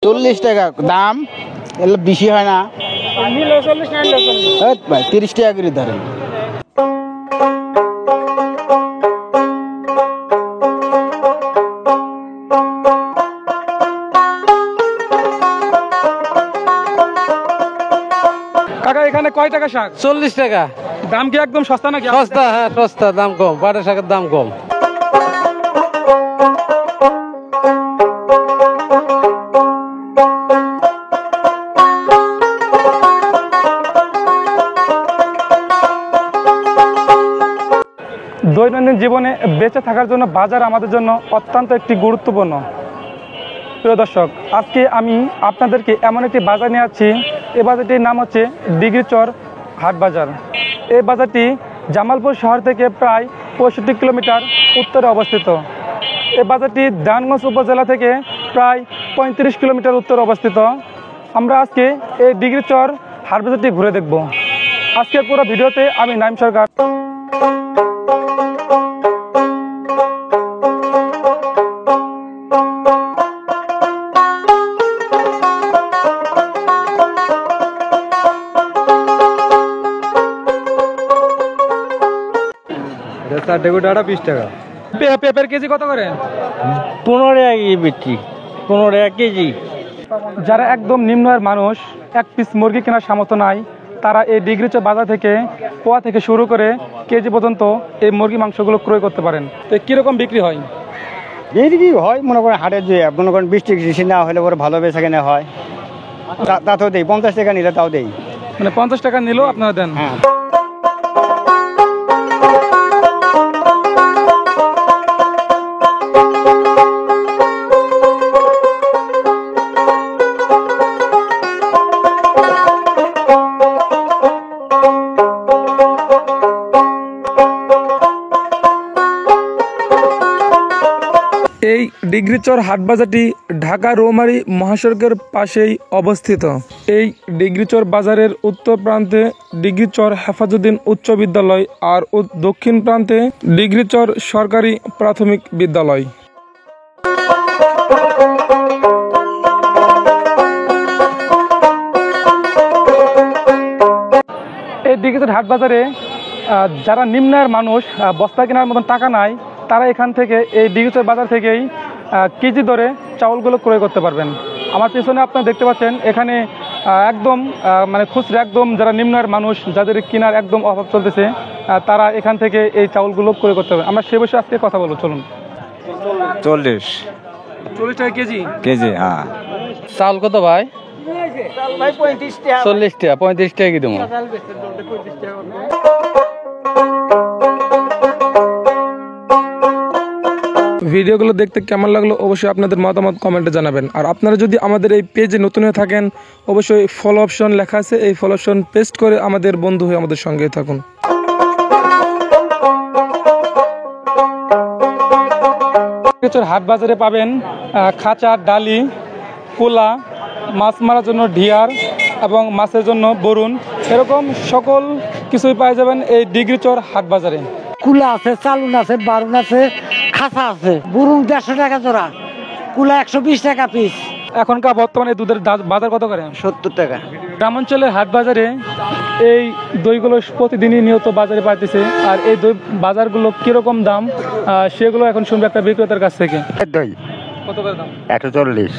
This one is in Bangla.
40 টাকা দাম, এগুলো বেশি হয় না ভাই, 30 টাকা করে ধরেন। কাকা এখানে কয় টাকা শাক? 40 টাকা। দাম কি একদম সস্তা নাকি? সস্তা, হ্যাঁ সস্তা, দাম কম, পাটের শাকের দাম কম। দৈনন্দিন জীবনে বেঁচে থাকার জন্য বাজার আমাদের জন্য অত্যন্ত একটি গুরুত্বপূর্ণ। প্রিয় দর্শক, আজকে আমি আপনাদেরকে এমন একটি বাজার নিয়ে যাচ্ছি। এই বাজারটির নাম হচ্ছে ডিগ্রিচর হাট বাজার। এই বাজারটি জামালপুর শহর থেকে প্রায় 65 কিলোমিটার উত্তরে অবস্থিত। এই বাজারটি দেওয়ানগঞ্জ উপজেলা থেকে প্রায় 35 কিলোমিটার উত্তরে অবস্থিত। আমরা আজকে এই ডিগ্রিচর হাট বাজারটি ঘুরে দেখব। আজকে পুরো ভিডিওতে আমি নাইম সরকার। $20 টাকা। পেঁপের কেজি কত করে? 15 টাকা বিক্রি, 15 টাকা কেজি। যারা একদম নিম্ন আয়ের মানুষ, এক পিস মুরগি কেনার সামর্থ্য নাই, তারা এই ডিগ্রিচর বাজার থেকে পোয়া থেকে শুরু করে কেজি পর্যন্ত এই মুরগি মাংসগুলো ক্রয় করতে পারেন। তো কীরকম বিক্রি হয়? বিক্রি হয় মনে করেন হাটের যে মনে করেন 20 টাকা বেশি না হলে পরে ভালো বেচা কেনা হয়, তাতেও দেই। 50 টাকা নিলে তাও দেই। মানে 50 টাকা নিলেও আপনারা দেন? হ্যাঁ। এই ডিগ্রিচর হাট বাজারটি ঢাকা রৌমারী মহাসড়কের পাশেই অবস্থিত। এই ডিগ্রিচর বাজারের উত্তর প্রান্তে ডিগ্রিচর হেফাজুদ্দিন উচ্চ বিদ্যালয় আর দক্ষিণ প্রান্তে ডিগ্রিচর সরকারি প্রাথমিক বিদ্যালয়। এই ডিগ্রিচর হাট বাজারে যারা নিম্ন আয়ের মানুষ, বস্তা কেনার মতন টাকা নাই, তারা এখান থেকে এই ডিগ্রিচর বাজার থেকেই কেজি দরে চাউলগুলো ক্রয় করতে পারবেন। আমার পিছনে আপনারা দেখতে পাচ্ছেন, এখানে একদম মানে খুচরা একদম যারা নিম্ন আয়ের মানুষ, যাদের কেনার একদম অভাব চলতেছে, তারা এখান থেকে এই চাউলগুলো ক্রয় করতে পারবে। আমরা সে বিষয়ে আজকে কথা বলবো, চলুন। 40 টাকা কেজি? কেজি, হ্যাঁ। চাউল কত ভাই? 40 টাকা। 35 টাকা কি দেবো? ভিডিওগুলো দেখতে কেমন লাগলো অবশ্যই আপনাদের মতামত কমেন্টে জানাবেন। আর আপনারা যদি আমাদের এই পেজে নতুন হয়ে থাকেন, অবশ্যই ফলো অপশন লেখা আছে, এই ফলো অপশন পেস্ট করে আমাদের বন্ধু হয়ে আমাদের সঙ্গে থাকুন। হাট বাজারে পাবেন খাঁচা, ডালি, কুলা, মাছ মারার জন্য ঢিয়ার এবং মাছের জন্য বরুণ, এরকম সকল কিছুই পাওয়া যাবেন এই ডিগ্রিচর হাট বাজারে। কুলা আছে, চালুন আছে, বারুন আছে, খাসা আছে। বুরুন 150 টাকা জোড়া, কুলা 120 টাকা পিস। এখনকার বর্তমানে দুধের বাজার কত করে? 70 টাকা। গ্রামাঞ্চলের হাট বাজারে এই দইগুলো প্রতিদিনই নিয়ত বাজারে পাইতেছে। আর এই দই বাজারগুলো কিরকম দাম সেগুলো এখন শুনবে একটা বিক্রেতার কাছ থেকে। দই কত করে দাম? 140।